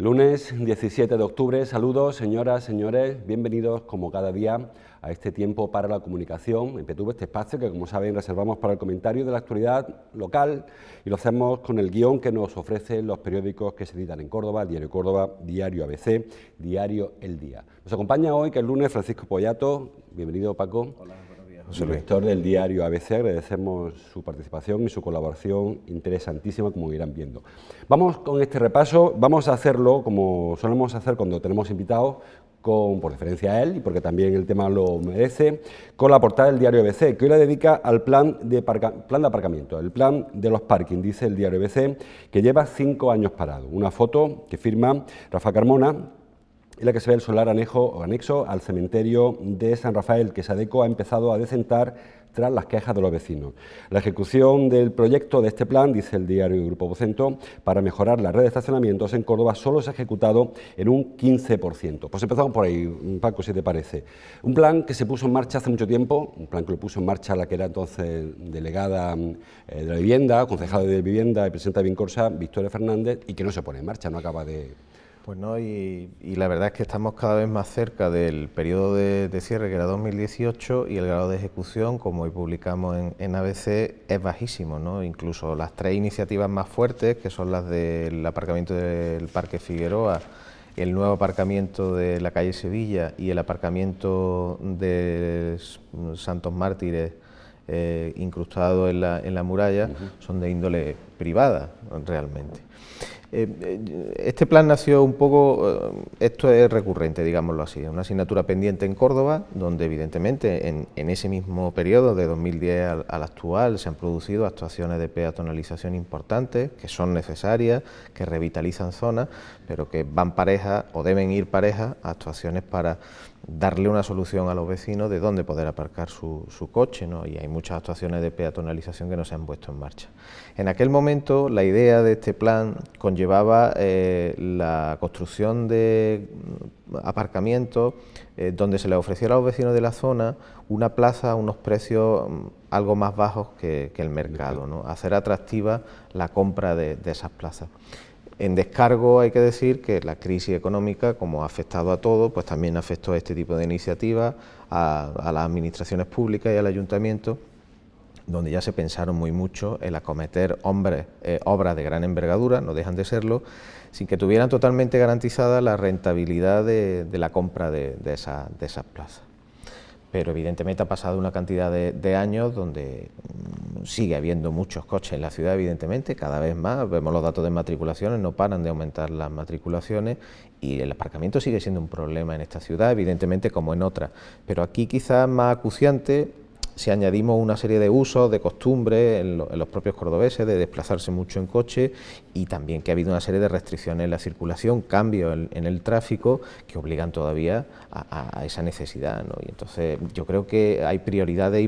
Lunes 17 de octubre, saludos señoras, señores, bienvenidos como cada día a este tiempo para la comunicación en PTV, este espacio que como saben reservamos para el comentario de la actualidad local y lo hacemos con el guión que nos ofrecen los periódicos que se editan en Córdoba, Diario Córdoba, Diario ABC, Diario El Día. Nos acompaña hoy que es lunes Francisco Pollato, bienvenido Paco. Hola, buenos días. Director del diario ABC, agradecemos su participación y su colaboración interesantísima, como irán viendo. Vamos con este repaso, vamos a hacerlo como solemos hacer cuando tenemos invitados, por referencia a él y porque también el tema lo merece, con la portada del diario ABC, que hoy la dedica al plan de aparcamiento, el plan de los parkings, dice el diario ABC, que lleva 5 años parado. Una foto que firma Rafa Carmona, en la que se ve el solar anexo al cementerio de San Rafael, que Sadeco ha empezado a decentar tras las quejas de los vecinos. La ejecución del proyecto de este plan, dice el diario Grupo Vocento, para mejorar la red de estacionamientos en Córdoba solo se ha ejecutado en un 15%. Pues empezamos por ahí, Paco, si te parece. Un plan que se puso en marcha hace mucho tiempo, un plan que lo puso en marcha la que era entonces delegada de la vivienda, concejala de vivienda y presidenta de Vincorsa, Victoria Fernández, y que no se pone en marcha, no acaba de... Pues no, y la verdad es que estamos cada vez más cerca del periodo de cierre, que era 2018, y el grado de ejecución, como hoy publicamos en ABC, es bajísimo, ¿no? Incluso las 3 iniciativas más fuertes, que son las del aparcamiento del Parque Figueroa, el nuevo aparcamiento de la calle Sevilla y el aparcamiento de Santos Mártires, incrustado en la muralla, son de índole privada, realmente. Este plan nació un poco, esto es recurrente, digámoslo así, una asignatura pendiente en Córdoba, donde evidentemente en ese mismo periodo, de 2010 al actual, se han producido actuaciones de peatonalización importantes, que son necesarias, que revitalizan zonas, pero que van parejas o deben ir parejas a actuaciones para darle una solución a los vecinos de dónde poder aparcar su coche, ¿no? Y hay muchas actuaciones de peatonalización que no se han puesto en marcha. En aquel momento la idea de este plan conllevaba la construcción de aparcamientos donde se les ofreciera a los vecinos de la zona una plaza a unos precios algo más bajos que el mercado, ¿no? Hacer atractiva la compra de esas plazas. En descargo hay que decir que la crisis económica, como ha afectado a todo, pues también afectó a este tipo de iniciativas, a las administraciones públicas y al ayuntamiento, donde ya se pensaron muy mucho en acometer obras de gran envergadura, no dejan de serlo, sin que tuvieran totalmente garantizada la rentabilidad de la compra de esas plazas. Pero evidentemente ha pasado una cantidad de años donde sigue habiendo muchos coches en la ciudad, evidentemente, cada vez más, vemos los datos de matriculaciones, no paran de aumentar las matriculaciones y el aparcamiento sigue siendo un problema en esta ciudad, evidentemente como en otras, pero aquí quizás más acuciante si añadimos una serie de usos, de costumbres en los propios cordobeses, de desplazarse mucho en coche y también que ha habido una serie de restricciones en la circulación, cambios en el tráfico que obligan todavía a esa necesidad, ¿no? Y entonces yo creo que hay prioridades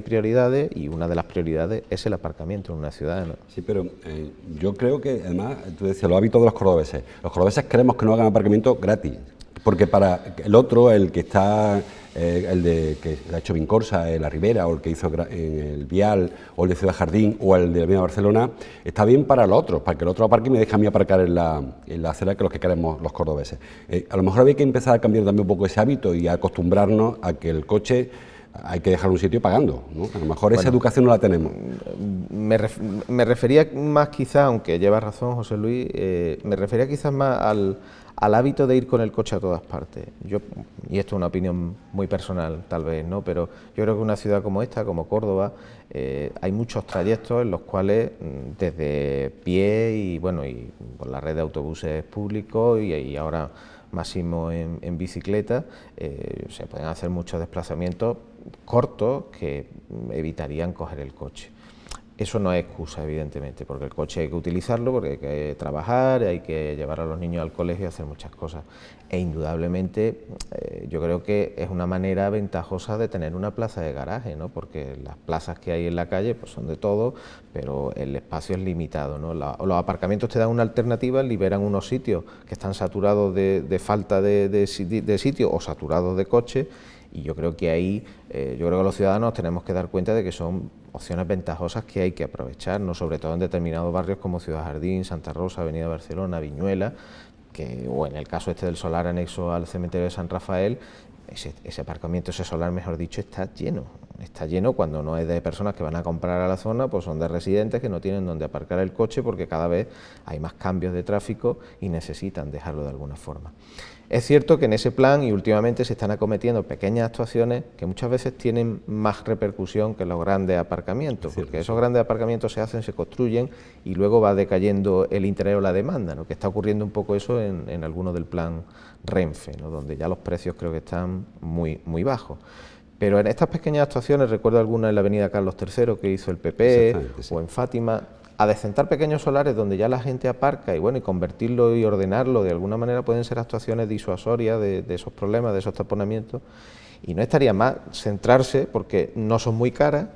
y una de las prioridades es el aparcamiento en una ciudad, ¿no? Sí, pero yo creo que además, tú decías, los hábitos de los cordobeses queremos que no hagan aparcamiento gratis, porque para el otro, el que está... que ha hecho Vincorsa, la Ribera, o el que hizo en el Vial, o el de Ciudad Jardín, o el de la Avenida Barcelona, está bien para el otro, para que el otro aparque y me deje a mí aparcar en la acera, que es lo que queremos los cordobeses. A lo mejor había que empezar a cambiar también un poco ese hábito y a acostumbrarnos a que el coche hay que dejar un sitio pagando, ¿no? A lo mejor esa educación no la tenemos. Me refería más quizá, aunque llevas razón José Luis, me refería quizás más al hábito de ir con el coche a todas partes. Y esto es una opinión muy personal tal vez, ¿no? Pero yo creo que una ciudad como esta, como Córdoba, hay muchos trayectos en los cuales desde pie y bueno, y por la red de autobuses públicos y ahora máximo en bicicleta, se pueden hacer muchos desplazamientos cortos que evitarían coger el coche. Eso no es excusa, evidentemente, porque el coche hay que utilizarlo, porque hay que trabajar, hay que llevar a los niños al colegio y hacer muchas cosas. E indudablemente yo creo que es una manera ventajosa de tener una plaza de garaje, ¿no? Porque las plazas que hay en la calle pues son de todo, pero el espacio es limitado, ¿no? Los aparcamientos te dan una alternativa, liberan unos sitios que están saturados de falta de sitio o saturados de coches. Y yo creo que ahí, yo creo que los ciudadanos tenemos que dar cuenta de que son opciones ventajosas que hay que aprovechar, ¿no? Sobre todo en determinados barrios como Ciudad Jardín, Santa Rosa, Avenida Barcelona, Viñuela, o en el caso este del solar anexo al cementerio de San Rafael, ese aparcamiento, ese solar, mejor dicho, está lleno cuando no es de personas que van a comprar a la zona, pues son de residentes que no tienen donde aparcar el coche porque cada vez hay más cambios de tráfico y necesitan dejarlo de alguna forma. Es cierto que en ese plan y últimamente se están acometiendo pequeñas actuaciones que muchas veces tienen más repercusión que los grandes aparcamientos, porque esos grandes aparcamientos se hacen, se construyen y luego va decayendo el interés o la demanda, ¿no? Que está ocurriendo un poco eso en algunos del plan Renfe, ¿no? Donde ya los precios creo que están muy bajos. Pero en estas pequeñas actuaciones, recuerdo alguna en la avenida Carlos III que hizo el PP, o en Fátima, adecentar pequeños solares donde ya la gente aparca y bueno, y convertirlo y ordenarlo de alguna manera pueden ser actuaciones disuasorias de esos problemas, de esos taponamientos, y no estaría mal centrarse, porque no son muy caras,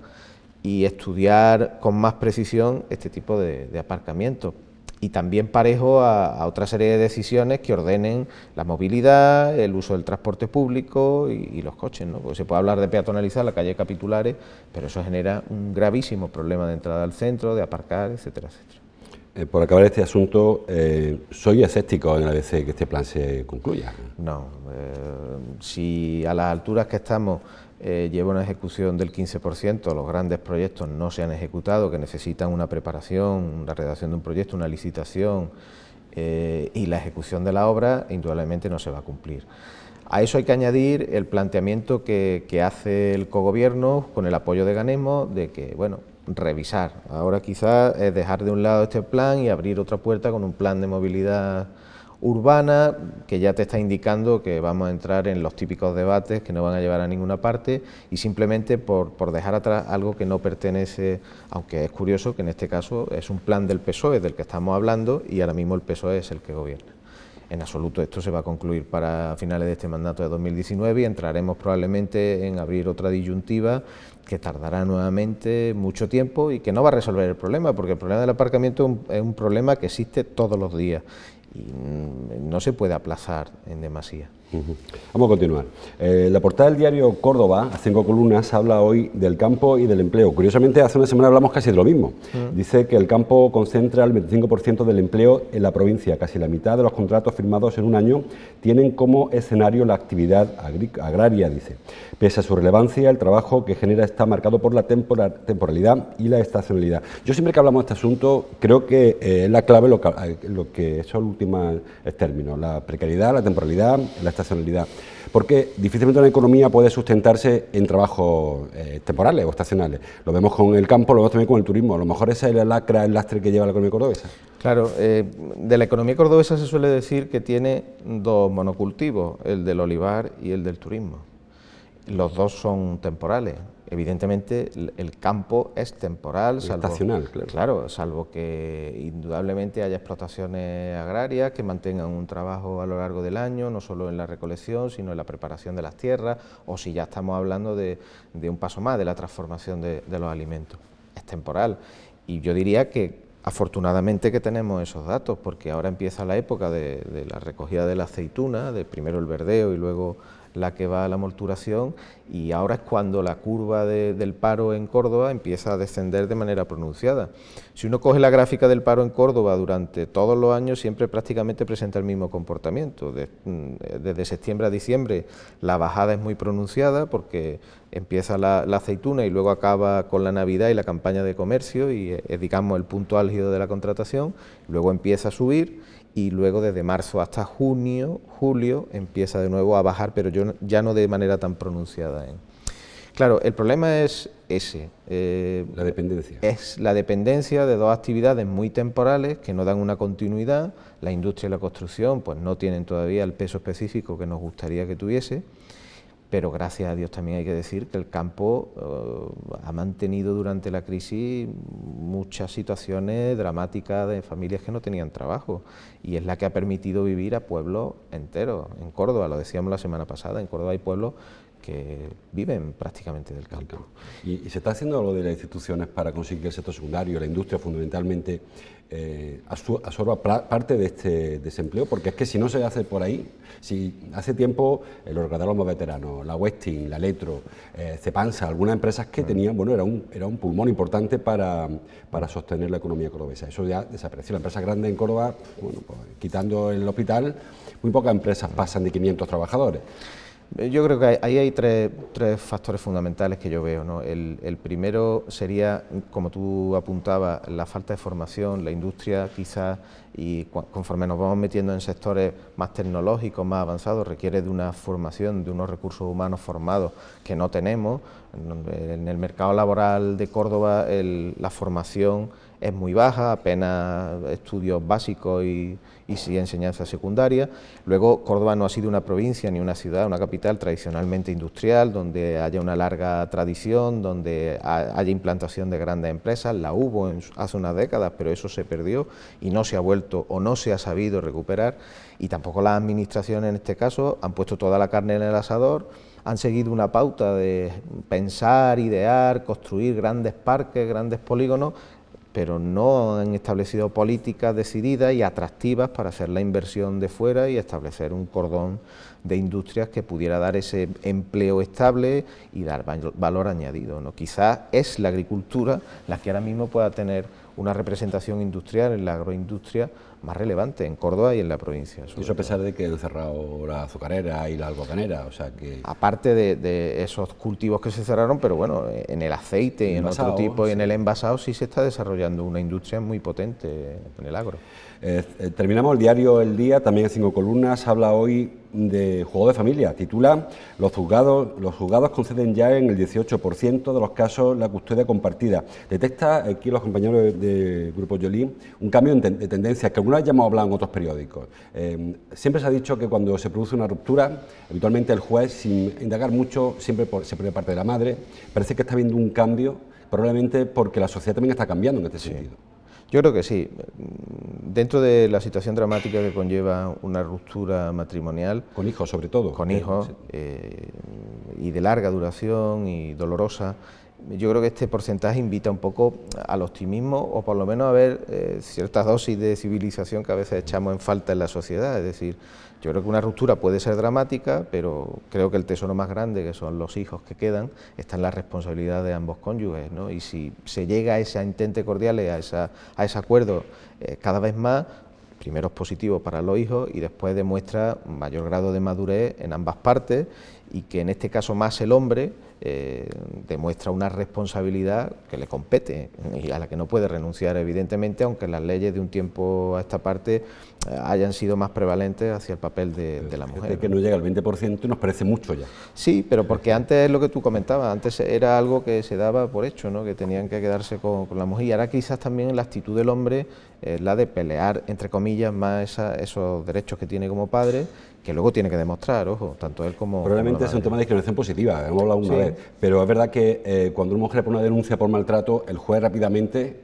y estudiar con más precisión este tipo de aparcamientos. Y también parejo a otra serie de decisiones que ordenen la movilidad, el uso del transporte público y los coches, ¿no? Porque se puede hablar de peatonalizar la calle Capitulares, pero eso genera un gravísimo problema de entrada al centro, de aparcar, etcétera, etcétera. Por acabar este asunto, soy escéptico en el ABC que este plan se concluya. No, si a las alturas que estamos lleva una ejecución del 15%, los grandes proyectos no se han ejecutado, que necesitan una preparación, la redacción de un proyecto, una licitación y la ejecución de la obra, indudablemente no se va a cumplir. A eso hay que añadir el planteamiento que hace el cogobierno con el apoyo de Ganemo, de que, bueno, revisar. Ahora quizás es dejar de un lado este plan y abrir otra puerta con un plan de movilidad urbana que ya te está indicando que vamos a entrar en los típicos debates que no van a llevar a ninguna parte y simplemente por dejar atrás algo que no pertenece, aunque es curioso que en este caso es un plan del PSOE del que estamos hablando y ahora mismo el PSOE es el que gobierna. En absoluto esto se va a concluir para finales de este mandato de 2019 y entraremos probablemente en abrir otra disyuntiva que tardará nuevamente mucho tiempo y que no va a resolver el problema, porque el problema del aparcamiento es un problema que existe todos los días y no se puede aplazar en demasía. Vamos a continuar. La portada del diario Córdoba, a 5 columnas, habla hoy del campo y del empleo. Curiosamente, hace una semana hablamos casi de lo mismo. Dice que el campo concentra el 25% del empleo en la provincia. Casi la mitad de los contratos firmados en un año tienen como escenario la actividad agraria, dice. Pese a su relevancia, el trabajo que genera está marcado por la temporalidad y la estacionalidad. Yo siempre que hablamos de este asunto, creo que es la clave lo que son los últimos términos, la precariedad, la temporalidad, la estacionalidad, porque difícilmente una economía puede sustentarse en trabajos temporales o estacionales. Lo vemos con el campo, lo vemos también con el turismo. A lo mejor ese es el lastre que lleva la economía cordobesa. Claro, de la economía cordobesa se suele decir que tiene dos monocultivos, el del olivar y el del turismo. Los dos son temporales. Evidentemente el campo es temporal, salvo, estacional, claro, salvo que indudablemente haya explotaciones agrarias que mantengan un trabajo a lo largo del año, no solo en la recolección, sino en la preparación de las tierras, o si ya estamos hablando de un paso más, de la transformación de los alimentos. Es temporal. Y yo diría que afortunadamente que tenemos esos datos, porque ahora empieza la época de la recogida de la aceituna, de primero el verdeo y luego la que va a la molturación, y ahora es cuando la curva del paro en Córdoba empieza a descender de manera pronunciada. Si uno coge la gráfica del paro en Córdoba durante todos los años, siempre prácticamente presenta el mismo comportamiento. Desde septiembre a diciembre la bajada es muy pronunciada porque empieza la aceituna y luego acaba con la Navidad y la campaña de comercio y es, digamos, el punto álgido de la contratación. Luego empieza a subir y luego desde marzo hasta junio, julio, empieza de nuevo a bajar, pero ya no de manera tan pronunciada. Claro, el problema es ese. La dependencia. Es la dependencia de dos actividades muy temporales que no dan una continuidad. La industria y la construcción pues no tienen todavía el peso específico que nos gustaría que tuviese, pero gracias a Dios también hay que decir que el campo ha mantenido durante la crisis muchas situaciones dramáticas de familias que no tenían trabajo y es la que ha permitido vivir a pueblos enteros. En Córdoba, lo decíamos la semana pasada, en Córdoba hay pueblos viven prácticamente del campo. ¿Y se está haciendo algo de las instituciones para conseguir que el sector secundario, la industria fundamentalmente, absorba parte de este desempleo? Porque es que si no se hace por ahí, si hace tiempo los recordarán los veteranos, la Westin, la Electro, Cepansa, algunas empresas que tenían, bueno, era un pulmón importante para sostener la economía cordobesa. Eso ya desapareció. La empresa grande en Córdoba, bueno, pues, quitando el hospital, muy pocas empresas pasan de 500 trabajadores. Yo creo que ahí hay tres factores fundamentales que yo veo, ¿no? El primero sería, como tú apuntabas, la falta de formación, la industria quizás, y conforme nos vamos metiendo en sectores más tecnológicos, más avanzados, requiere de una formación, de unos recursos humanos formados que no tenemos. En el mercado laboral de Córdoba la formación es muy baja, apenas estudios básicos y sí enseñanza secundaria. Luego, Córdoba no ha sido una provincia ni una ciudad, una capital tradicionalmente industrial, donde haya una larga tradición, donde haya implantación de grandes empresas. La hubo hace unas décadas, pero eso se perdió y no se ha vuelto o no se ha sabido recuperar. Y tampoco las administraciones en este caso han puesto toda la carne en el asador, han seguido una pauta de pensar, idear, construir grandes parques, grandes polígonos, pero no han establecido políticas decididas y atractivas para hacer la inversión de fuera y establecer un cordón de industrias que pudiera dar ese empleo estable y dar valor añadido, ¿no? Quizás es la agricultura la que ahora mismo pueda tener una representación industrial en la agroindustria más relevante en Córdoba y en la provincia. Y eso a pesar de que han cerrado la azucarera y la algodonerera, o sea que... Aparte de esos cultivos que se cerraron, pero bueno, en el aceite y en otro tipo, y en el envasado sí se está desarrollando una industria muy potente en el agro. Terminamos el diario El Día, también en 5 columnas, habla hoy de juego de familia. Titula: los juzgados conceden ya en el 18% de los casos la custodia compartida. Detecta aquí los compañeros de Grupo Yolí un cambio de tendencia que algunas ya hemos hablado en otros periódicos. Siempre se ha dicho que cuando se produce una ruptura, habitualmente el juez, sin indagar mucho, siempre se pone parte de la madre. Parece que está habiendo un cambio, probablemente porque la sociedad también está cambiando en este sentido. Yo creo que sí. Dentro de la situación dramática que conlleva una ruptura matrimonial... Con hijos, sobre todo. Con hijos, y de larga duración y dolorosa, yo creo que este porcentaje invita un poco al optimismo o por lo menos a ver ciertas dosis de civilización que a veces echamos en falta en la sociedad. Es decir, yo creo que una ruptura puede ser dramática, pero creo que el tesoro más grande, que son los hijos que quedan, está en la responsabilidad de ambos cónyuges, ¿no? Y si se llega a ese intento cordial, a ese acuerdo cada vez más, primero es positivo para los hijos y después demuestra un mayor grado de madurez en ambas partes, y que en este caso más el hombre demuestra una responsabilidad que le compete y a la que no puede renunciar, evidentemente, aunque las leyes de un tiempo a esta parte hayan sido más prevalentes hacia el papel de la mujer. Que no llega al 20% nos parece mucho ya. Sí, pero porque antes es lo que tú comentabas, antes era algo que se daba por hecho, ¿no? Que tenían que quedarse con la mujer, y ahora quizás también la actitud del hombre es la de pelear, entre comillas, más esos derechos que tiene como padre, que luego tiene que demostrar, ojo, tanto él como... Probablemente es un tema de discriminación positiva, hemos hablado una vez, pero es verdad que cuando una mujer pone una denuncia por maltrato, el juez rápidamente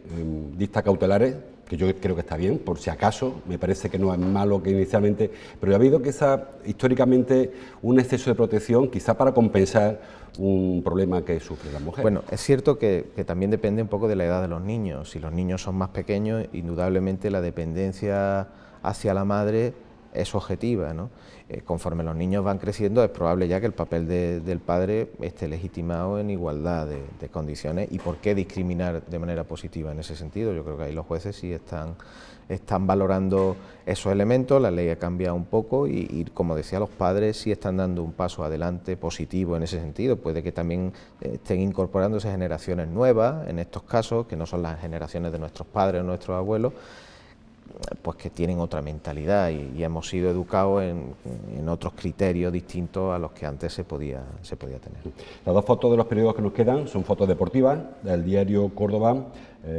dicta cautelares, que yo creo que está bien, por si acaso, me parece que no es malo que inicialmente, pero ha habido quizá históricamente un exceso de protección, quizá para compensar un problema que sufre la mujer. Bueno, es cierto que también depende un poco de la edad de los niños. Si los niños son más pequeños, indudablemente la dependencia hacia la madre es objetiva, ¿no? Conforme los niños van creciendo, es probable ya que el papel del padre esté legitimado en igualdad de condiciones. ¿Y por qué discriminar de manera positiva en ese sentido? Yo creo que ahí los jueces sí están valorando esos elementos, la ley ha cambiado un poco y, como decía, los padres sí están dando un paso adelante positivo en ese sentido. Puede que también estén incorporándose generaciones nuevas en estos casos, que no son las generaciones de nuestros padres o nuestros abuelos, pues que tienen otra mentalidad y hemos sido educados en otros criterios distintos a los que antes se podía tener. Las dos fotos de los periódicos que nos quedan son fotos deportivas del diario Córdoba.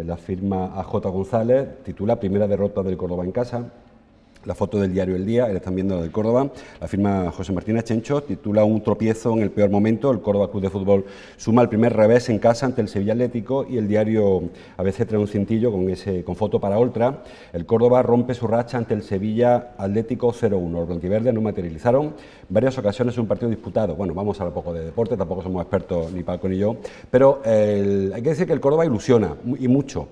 La firma AJ González titula: primera derrota del Córdoba en casa. la foto del diario El Día, están viendo la del Córdoba, la firma José Martínez Chencho, titula Un tropiezo en el peor momento, el Córdoba Club de Fútbol suma el primer revés en casa ante el Sevilla Atlético, y el diario ABC trae un cintillo con foto para Oltra, el Córdoba rompe su racha ante el Sevilla Atlético 0-1, los blanquiverdes no materializaron varias ocasiones en un partido disputado. Bueno, vamos a hablar un poco de deporte, tampoco somos expertos ni Paco ni yo, pero hay que decir que el Córdoba ilusiona, y mucho.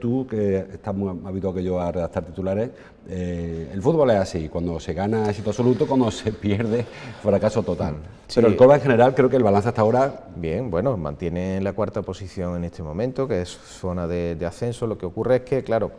Tú, que estás muy habituado que yo a redactar titulares, el fútbol es así, cuando se gana éxito absoluto, cuando se pierde fracaso total. Sí. Pero el Córdoba en general, creo que el balance hasta ahora... Bien, bueno, mantiene la cuarta posición en este momento, que es zona de ascenso. Lo que ocurre es que, claro,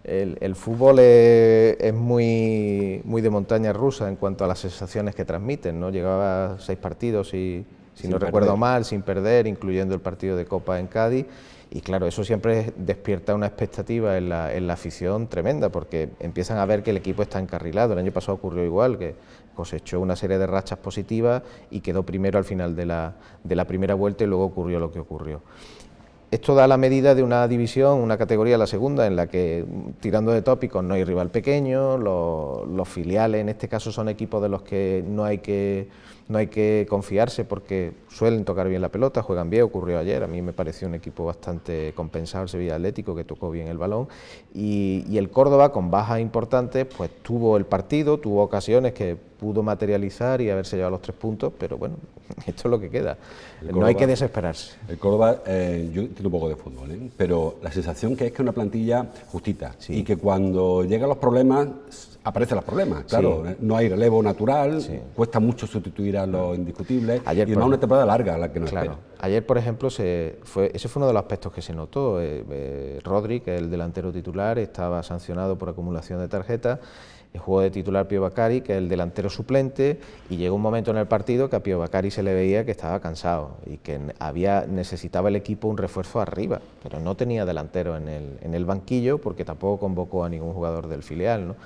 el fútbol es muy de montaña rusa en cuanto a las sensaciones que transmiten, ¿no? Llegaba a 6 partidos y, si no recuerdo mal, sin perder, incluyendo el partido de Copa en Cádiz. Y claro, eso siempre despierta una expectativa en la afición tremenda, porque empiezan a ver que el equipo está encarrilado. El año pasado ocurrió igual, que cosechó una serie de rachas positivas y quedó primero al final de la primera vuelta, y luego ocurrió lo que ocurrió. Esto da la medida de una división, una categoría, la segunda, en la que, tirando de tópicos, no hay rival pequeño, los filiales en este caso son equipos de los que no hay que confiarse, porque suelen tocar bien la pelota, juegan bien. Ocurrió ayer, a mí me pareció un equipo bastante compensado, el Sevilla Atlético, que tocó bien el balón, y el Córdoba, con bajas importantes, pues tuvo el partido, tuvo ocasiones que pudo materializar y haberse llevado los 3 puntos, pero bueno, esto es lo que queda. No hay que desesperarse. El Córdoba, yo entiendo un poco de fútbol, pero la sensación que es que es una plantilla justita, sí, y que cuando llegan los problemas, aparecen los problemas, claro, sí. No hay relevo natural, sí, cuesta mucho sustituir a los indiscutibles, ayer, y no una temporada larga la que nos espera. Ayer, por ejemplo, ese fue uno de los aspectos que se notó. Rodri, que es el delantero titular, estaba sancionado por acumulación de tarjetas. Jugó de titular Pío Bacari, que es el delantero suplente, y llegó un momento en el partido que a Pío Bacari se le veía que estaba cansado y que necesitaba el equipo un refuerzo arriba, pero no tenía delantero en el banquillo, porque tampoco convocó a ningún jugador del filial, ¿no?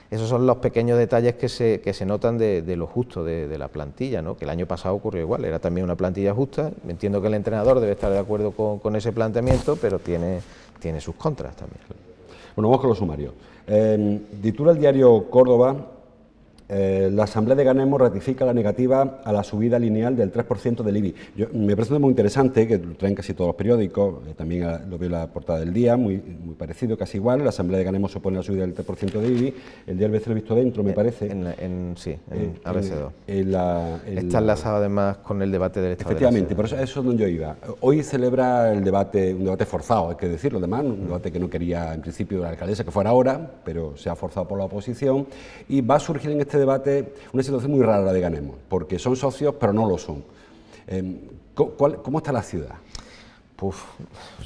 Esos son los pequeños detalles que se notan de lo justo de la plantilla, ¿no? Que el año pasado ocurrió igual, era también una plantilla justa. Entiendo que el entrenador debe estar de acuerdo con ese planteamiento, pero tiene sus contras también. Bueno, vamos con los sumarios. Titula el diario Córdoba, la Asamblea de Ganemos ratifica la negativa a la subida lineal del 3% del IBI. Me parece muy interesante, que lo traen casi todos los periódicos, también lo veo en la portada del Día, muy parecido, casi igual. La Asamblea de Ganemos se opone a la subida del 3% del IBI, el día del ABC lo he visto dentro, me parece. Sí, en ABC2. Está enlazado además con el debate del Estado. Efectivamente, por eso es donde yo iba. Hoy celebra un debate forzado, hay que decirlo, además, un debate que no quería en principio la alcaldesa que fuera ahora, pero se ha forzado por la oposición, y va a surgir en este debate una situación muy rara de Ganemos, porque son socios pero no lo son. ¿Cómo está la ciudad?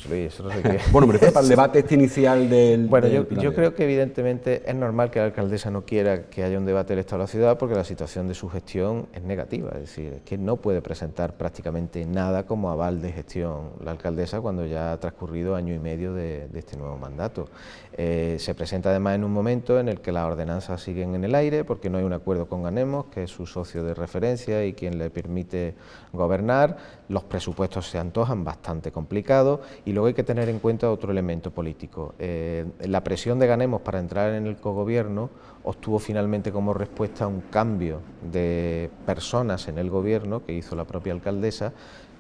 Luis, no sé qué. Bueno, me refiero para el debate inicial del... Bueno, yo creo que evidentemente es normal que la alcaldesa no quiera que haya un debate del Estado de la ciudad, porque la situación de su gestión es negativa, es decir, es que no puede presentar prácticamente nada como aval de gestión la alcaldesa cuando ya ha transcurrido año y medio de este nuevo mandato. Se presenta además en un momento en el que las ordenanzas siguen en el aire, porque no hay un acuerdo con Ganemos, que es su socio de referencia y quien le permite gobernar. Los presupuestos se antojan bastante complicados, y luego hay que tener en cuenta otro elemento político. La presión de Ganemos para entrar en el cogobierno obtuvo finalmente como respuesta un cambio de personas en el gobierno que hizo la propia alcaldesa,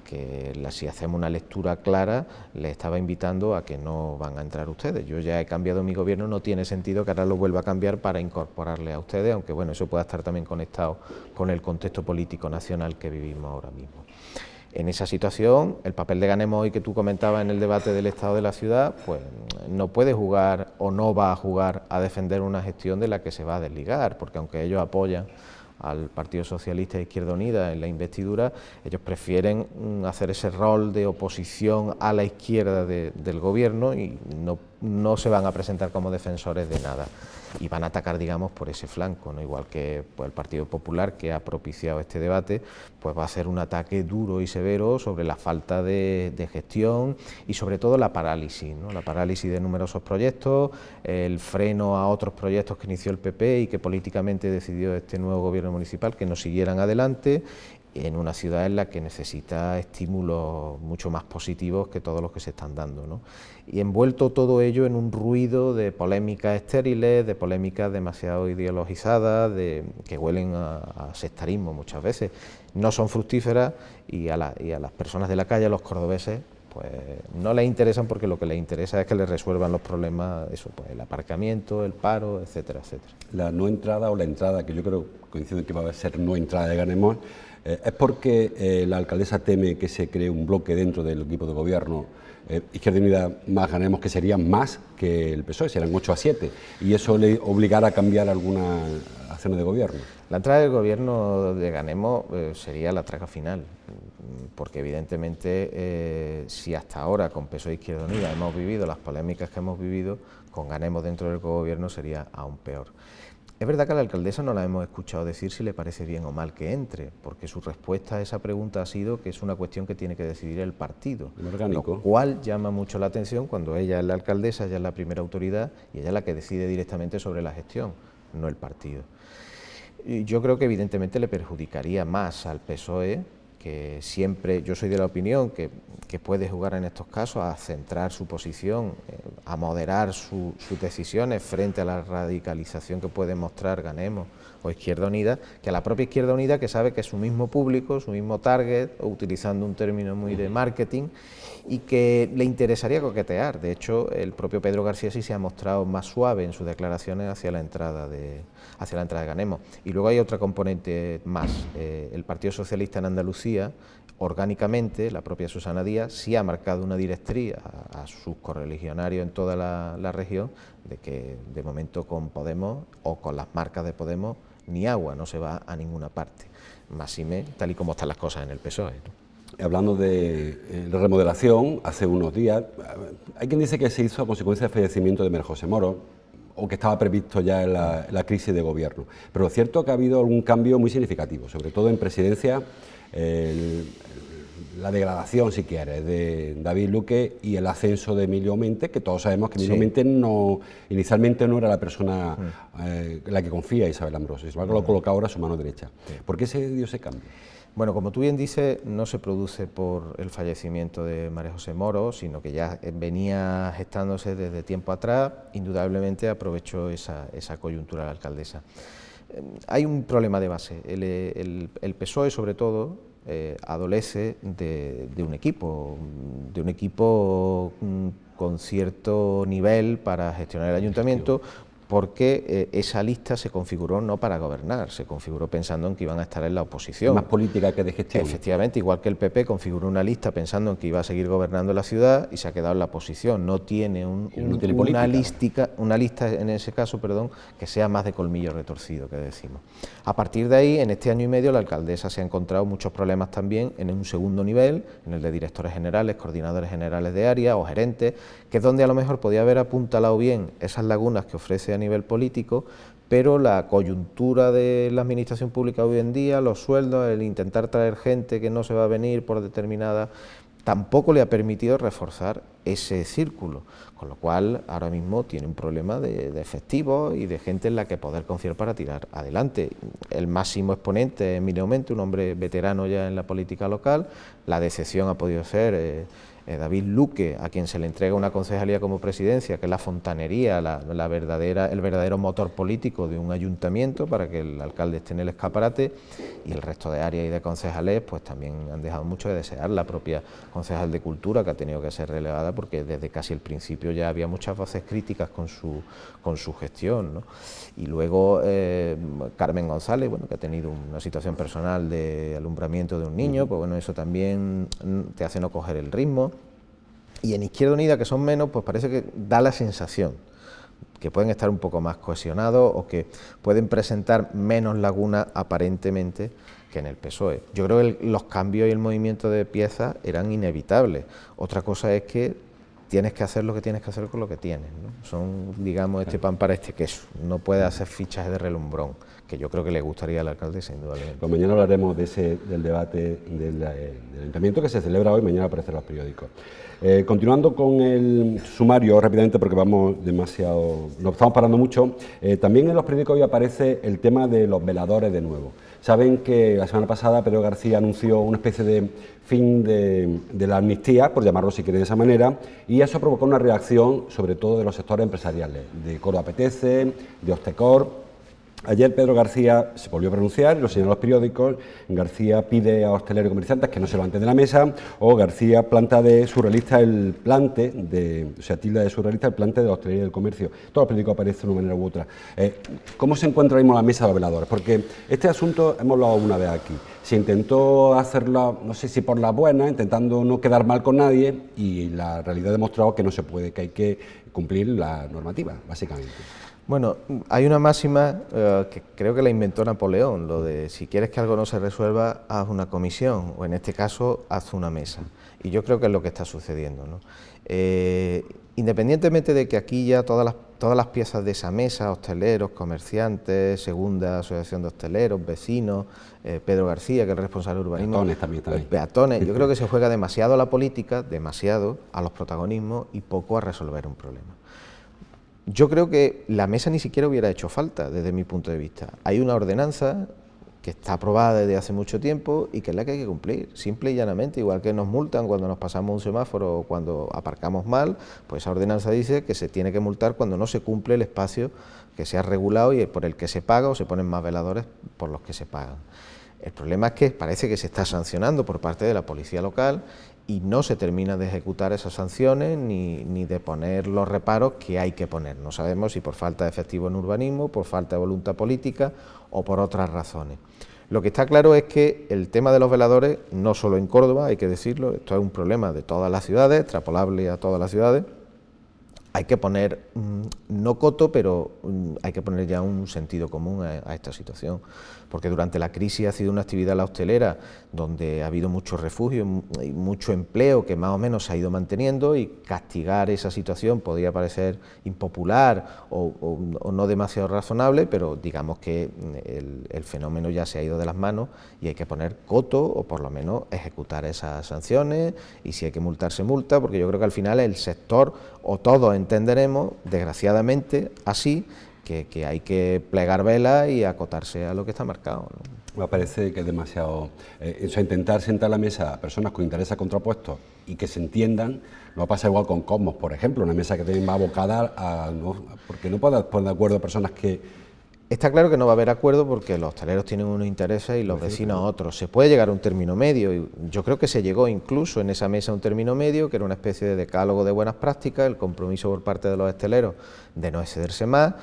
que si hacemos una lectura clara, le estaba invitando a que no van a entrar ustedes. Yo ya he cambiado mi gobierno, no tiene sentido que ahora lo vuelva a cambiar para incorporarle a ustedes, aunque bueno, eso pueda estar también conectado con el contexto político nacional que vivimos ahora mismo. En esa situación, el papel de Ganemos hoy que tú comentabas en el debate del Estado de la ciudad, pues no puede jugar o no va a jugar a defender una gestión de la que se va a desligar, porque aunque ellos apoyan al Partido Socialista e Izquierda Unida en la investidura, ellos prefieren hacer ese rol de oposición a la izquierda del gobierno y no se van a presentar como defensores de nada, y van a atacar, digamos, por ese flanco, ¿no? Igual que pues, el Partido Popular, que ha propiciado este debate, pues va a ser un ataque duro y severo sobre la falta de gestión y sobre todo la parálisis, ¿no? La parálisis de numerosos proyectos, el freno a otros proyectos que inició el PP y que políticamente decidió este nuevo gobierno municipal que no siguieran adelante, en una ciudad en la que necesita estímulos mucho más positivos que todos los que se están dando, ¿no? Y envuelto todo ello en un ruido de polémicas estériles, de polémicas demasiado ideologizadas, que huelen a sectarismo muchas veces, no son fructíferas y a las personas de la calle, a los cordobeses, pues no les interesan, porque lo que les interesa es que les resuelvan los problemas, eso, pues el aparcamiento, el paro, etcétera, etcétera. La no entrada o la entrada, que yo creo, coincido en que va a ser no entrada de Ganemos, es porque la alcaldesa teme que se cree un bloque dentro del equipo de gobierno, Izquierda Unida más Ganemos, que serían más que el PSOE, serán 8 a 7, y eso le obligará a cambiar algunas acciones de gobierno. La entrada del gobierno de Ganemos sería la traca final, porque evidentemente si hasta ahora con PSOE e Izquierda Unida hemos vivido las polémicas que hemos vivido, con Ganemos dentro del gobierno sería aún peor. Es verdad que a la alcaldesa no la hemos escuchado decir si le parece bien o mal que entre, porque su respuesta a esa pregunta ha sido que es una cuestión que tiene que decidir el partido, lo cual llama mucho la atención cuando ella es la alcaldesa, ella es la primera autoridad y ella es la que decide directamente sobre la gestión, no el partido. Y yo creo que evidentemente le perjudicaría más al PSOE, que siempre, yo soy de la opinión que puede jugar en estos casos a centrar su posición, a moderar sus decisiones frente a la radicalización que puede mostrar Ganemos o Izquierda Unida, que a la propia Izquierda Unida, que sabe que es su mismo público, su mismo target, utilizando un término muy de marketing, y que le interesaría coquetear. De hecho, el propio Pedro García sí se ha mostrado más suave en sus declaraciones hacia la entrada de Ganemos. Y luego hay otra componente más. El Partido Socialista en Andalucía, orgánicamente, la propia Susana Díaz sí ha marcado una directriz a sus correligionarios en toda la región, de que de momento con Podemos o con las marcas de Podemos ni agua, no se va a ninguna parte. Máxime, tal y como están las cosas en el PSOE, ¿no? Hablando de remodelación, hace unos días, hay quien dice que se hizo a consecuencia del fallecimiento de María José Moro, o que estaba previsto ya en la crisis de gobierno. Pero lo cierto es que ha habido algún cambio muy significativo, sobre todo en presidencia, la degradación, si quieres, de David Luque y el ascenso de Emilio Mente, que todos sabemos que Emilio Mente inicialmente no era la persona en la que confía Isabel Ambrosio, sin embargo lo ha colocado ahora a su mano derecha. ¿Por qué se dio ese cambio? Bueno, como tú bien dices, no se produce por el fallecimiento de María José Moro, sino que ya venía gestándose desde tiempo atrás. Indudablemente aprovechó esa coyuntura la alcaldesa. Hay un problema de base. El PSOE, sobre todo, adolece de un equipo con cierto nivel para gestionar el ayuntamiento, porque esa lista se configuró no para gobernar, se configuró pensando en que iban a estar en la oposición. Más política que de gestión. Efectivamente, igual que el PP configuró una lista pensando en que iba a seguir gobernando la ciudad y se ha quedado en la oposición. No tiene una lista en ese caso, perdón, que sea más de colmillo retorcido, que decimos. A partir de ahí, en este año y medio, la alcaldesa se ha encontrado muchos problemas también en un segundo nivel, en el de directores generales, coordinadores generales de área o gerentes, que es donde a lo mejor podía haber apuntalado bien esas lagunas que ofrece a nivel político, pero la coyuntura de la administración pública hoy en día, los sueldos, el intentar traer gente que no se va a venir por determinada, tampoco le ha permitido reforzar ese círculo, con lo cual ahora mismo tiene un problema de efectivos y de gente en la que poder confiar para tirar adelante. El máximo exponente es Emilio Mente, un hombre veterano ya en la política local. La decepción ha podido ser David Luque, a quien se le entrega una concejalía como presidencia, que es la fontanería, el verdadero motor político de un ayuntamiento para que el alcalde esté en el escaparate, y el resto de áreas y de concejales pues también han dejado mucho de desear. La propia concejal de Cultura, que ha tenido que ser relevada porque desde casi el principio ya había muchas voces críticas con su gestión, ¿no? Y luego Carmen González, bueno, que ha tenido una situación personal de alumbramiento de un niño, pues bueno, eso también te hace no coger el ritmo. Y en Izquierda Unida, que son menos, pues parece que da la sensación que pueden estar un poco más cohesionados o que pueden presentar menos lagunas aparentemente que en el PSOE. Yo creo que los cambios y el movimiento de piezas eran inevitables. Otra cosa es que tienes que hacer lo que tienes que hacer con lo que tienes, ¿no? Son, digamos, este pan para este queso. No puedes hacer fichajes de relumbrón, que yo creo que le gustaría al alcalde, sin duda. Pues mañana hablaremos del debate del ayuntamiento que se celebra hoy, mañana aparece en los periódicos. Continuando con el sumario rápidamente, porque nos estamos parando mucho, también en los periódicos hoy aparece el tema de los veladores de nuevo. Saben que la semana pasada Pedro García anunció una especie de fin de la amnistía, por llamarlo si quieren de esa manera, y eso provocó una reacción sobre todo de los sectores empresariales, de Coro Apetece, de Ostecor. Ayer Pedro García se volvió a pronunciar y lo señaló los periódicos. García pide a hosteleros y comerciantes que no se levanten de la mesa, o García tilda de surrealista el plante de la hostelería y del comercio. Todos los periódicos aparecen de una manera u otra. ¿Cómo se encuentra ahora mismo la mesa de los veladores? Porque este asunto hemos hablado una vez aquí. Se intentó hacerlo, no sé si por la buena, intentando no quedar mal con nadie, y la realidad ha demostrado que no se puede, que hay que cumplir la normativa, básicamente. Bueno, hay una máxima que creo que la inventó Napoleón, lo de si quieres que algo no se resuelva, haz una comisión, o en este caso, haz una mesa. Y yo creo que es lo que está sucediendo, ¿no? Independientemente de que aquí ya todas las piezas de esa mesa, hosteleros, comerciantes, segunda asociación de hosteleros, vecinos, Pedro García, que es el responsable de urbanismo, peatones, yo creo que se juega demasiado a la política, demasiado a los protagonismos y poco a resolver un problema. Yo creo que la mesa ni siquiera hubiera hecho falta, desde mi punto de vista. Hay una ordenanza que está aprobada desde hace mucho tiempo y que es la que hay que cumplir, simple y llanamente, igual que nos multan cuando nos pasamos un semáforo o cuando aparcamos mal, pues esa ordenanza dice que se tiene que multar cuando no se cumple el espacio que se ha regulado y por el que se paga, o se ponen más veladores por los que se pagan. El problema es que parece que se está sancionando por parte de la policía local y no se termina de ejecutar esas sanciones ni de poner los reparos que hay que poner. No sabemos si por falta de efectivo en urbanismo, por falta de voluntad política o por otras razones. Lo que está claro es que el tema de los veladores, no solo en Córdoba, hay que decirlo, esto es un problema de todas las ciudades, extrapolable a todas las ciudades. Hay que poner, no coto, pero hay que poner ya un sentido común a esta situación, porque durante la crisis ha sido una actividad la hostelera donde ha habido mucho refugio y mucho empleo que más o menos se ha ido manteniendo, y castigar esa situación podría parecer impopular o no demasiado razonable, pero digamos que el fenómeno ya se ha ido de las manos y hay que poner coto o por lo menos ejecutar esas sanciones, y si hay que multar se multa, porque yo creo que al final el sector, o todos entenderemos, desgraciadamente, así, que hay que plegar velas y acotarse a lo que está marcado, ¿no? Me parece que es demasiado... intentar sentar a la mesa a personas con intereses contrapuestos y que se entiendan, no pasa igual con Cosmos, por ejemplo, una mesa que también va abocada a... porque no puedes poner de acuerdo a personas que... Está claro que no va a haber acuerdo porque los hosteleros tienen unos intereses y los vecinos otros. Se puede llegar a un término medio, y yo creo que se llegó incluso en esa mesa a un término medio, que era una especie de decálogo de buenas prácticas, el compromiso por parte de los hosteleros de no excederse más.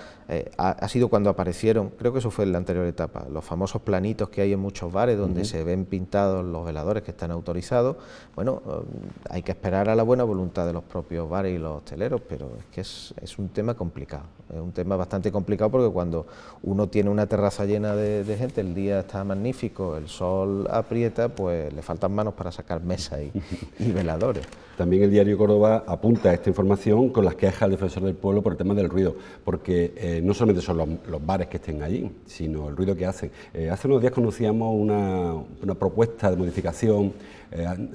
Ha sido cuando aparecieron, creo que eso fue en la anterior etapa, los famosos planitos que hay en muchos bares donde se ven pintados los veladores que están autorizados. Bueno, hay que esperar a la buena voluntad de los propios bares y los hosteleros, pero es que es un tema complicado, es un tema bastante complicado, porque cuando uno tiene una terraza llena de gente, el día está magnífico, el sol aprieta, pues le faltan manos para sacar mesas y veladores. También el diario Córdoba apunta esta información con las quejas del defensor del pueblo por el tema del ruido, porque no solamente son los bares que estén allí, sino el ruido que hacen. Hace unos días conocíamos una propuesta de modificación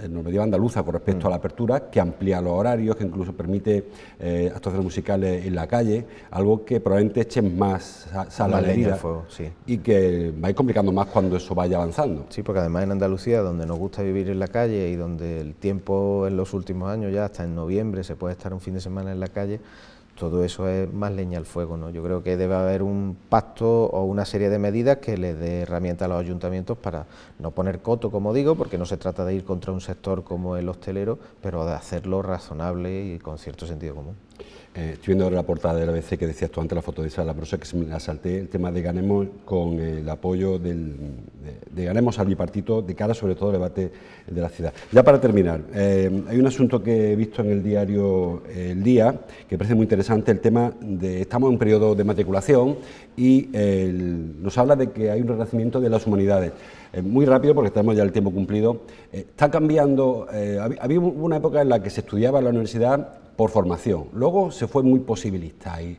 normativa andaluza con respecto a la apertura, que amplía los horarios, que incluso permite actuaciones musicales en la calle, algo que probablemente eche más sal a la herida, sí. Y que va a ir complicando más cuando eso vaya avanzando. Sí, porque además en Andalucía, donde nos gusta vivir en la calle y donde el tiempo en los últimos años, ya hasta en noviembre, se puede estar un fin de semana en la calle, todo eso es más leña al fuego, ¿no? Yo creo que debe haber un pacto o una serie de medidas que les dé herramientas a los ayuntamientos para no poner coto, como digo, porque no se trata de ir contra un sector como el hostelero, pero de hacerlo razonable y con cierto sentido común. Estoy viendo ahora la portada de la ABC que decías tú antes, la foto de Isabel Labrosa, que se me la salté, el tema de Ganemos con el apoyo de Ganemos al bipartito de cara sobre todo al debate de la ciudad. Ya para terminar, hay un asunto que he visto en el diario El Día, que me parece muy interesante, el tema de, estamos en un periodo de matriculación y nos habla de que hay un renacimiento de las humanidades. Muy rápido, porque tenemos ya el tiempo cumplido. Está cambiando, había una época en la que se estudiaba en la universidad por formación. Luego se fue muy posibilista y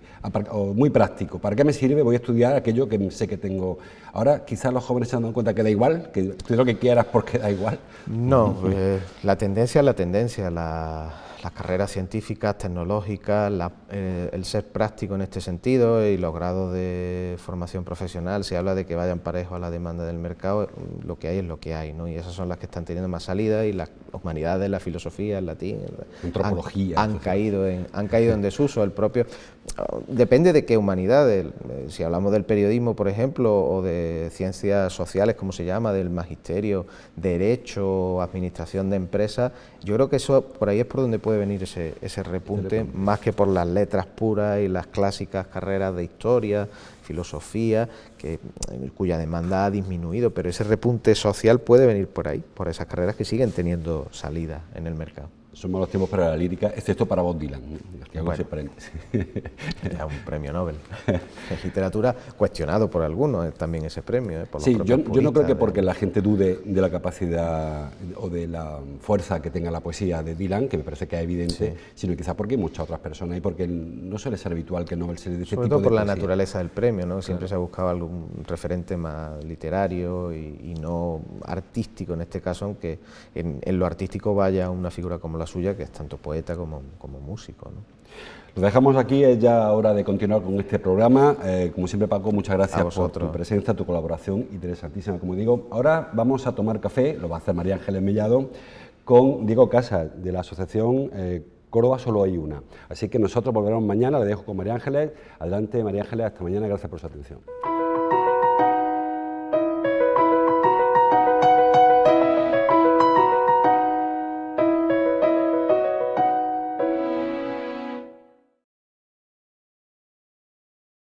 o muy práctico. ¿Para qué me sirve? Voy a estudiar aquello que sé que tengo. Ahora quizás los jóvenes se han dado cuenta que da igual, que estudia lo que quieras porque da igual. No, la tendencia es la tendencia, las carreras científicas, tecnológicas, el ser práctico en este sentido y los grados de formación profesional, se habla de que vayan parejos a la demanda del mercado, lo que hay es lo que hay, ¿no? Y esas son las que están teniendo más salida, y las humanidades, la filosofía, el latín, antropología, han caído en desuso. Depende de qué humanidades, si hablamos del periodismo, por ejemplo, o de ciencias sociales, como se llama, del magisterio, derecho, administración de empresas, yo creo que eso por ahí es por donde puede venir ese repunte, más que por las letras puras y las clásicas carreras de historia, filosofía, cuya demanda ha disminuido, pero ese repunte social puede venir por ahí, por esas carreras que siguen teniendo salida en el mercado. Son malos tiempos para la lírica, excepto para Bob Dylan. Bueno, ya un premio Nobel en literatura, cuestionado por algunos también ese premio. Por sí, yo no creo que porque la gente dude de la capacidad o de la fuerza que tenga la poesía de Dylan, que me parece que es evidente, sí, sino quizás porque hay muchas otras personas y porque no suele ser habitual que Nobel se le dé este tipo de poesía. Sobre todo por la naturaleza del premio, ¿no? Siempre se ha buscado algún referente más literario y no artístico en este caso, aunque en lo artístico vaya una figura como la suya, que es tanto poeta como músico, ¿no? Lo dejamos aquí, es ya hora de continuar con este programa. Como siempre, Paco, muchas gracias por tu presencia, tu colaboración interesantísima, como digo. Ahora vamos a tomar café, lo va a hacer María Ángeles Mellado, con Diego Casas, de la asociación Córdoba Solo Hay Una. Así que nosotros volveremos mañana, le dejo con María Ángeles. Adelante, María Ángeles, hasta mañana, gracias por su atención.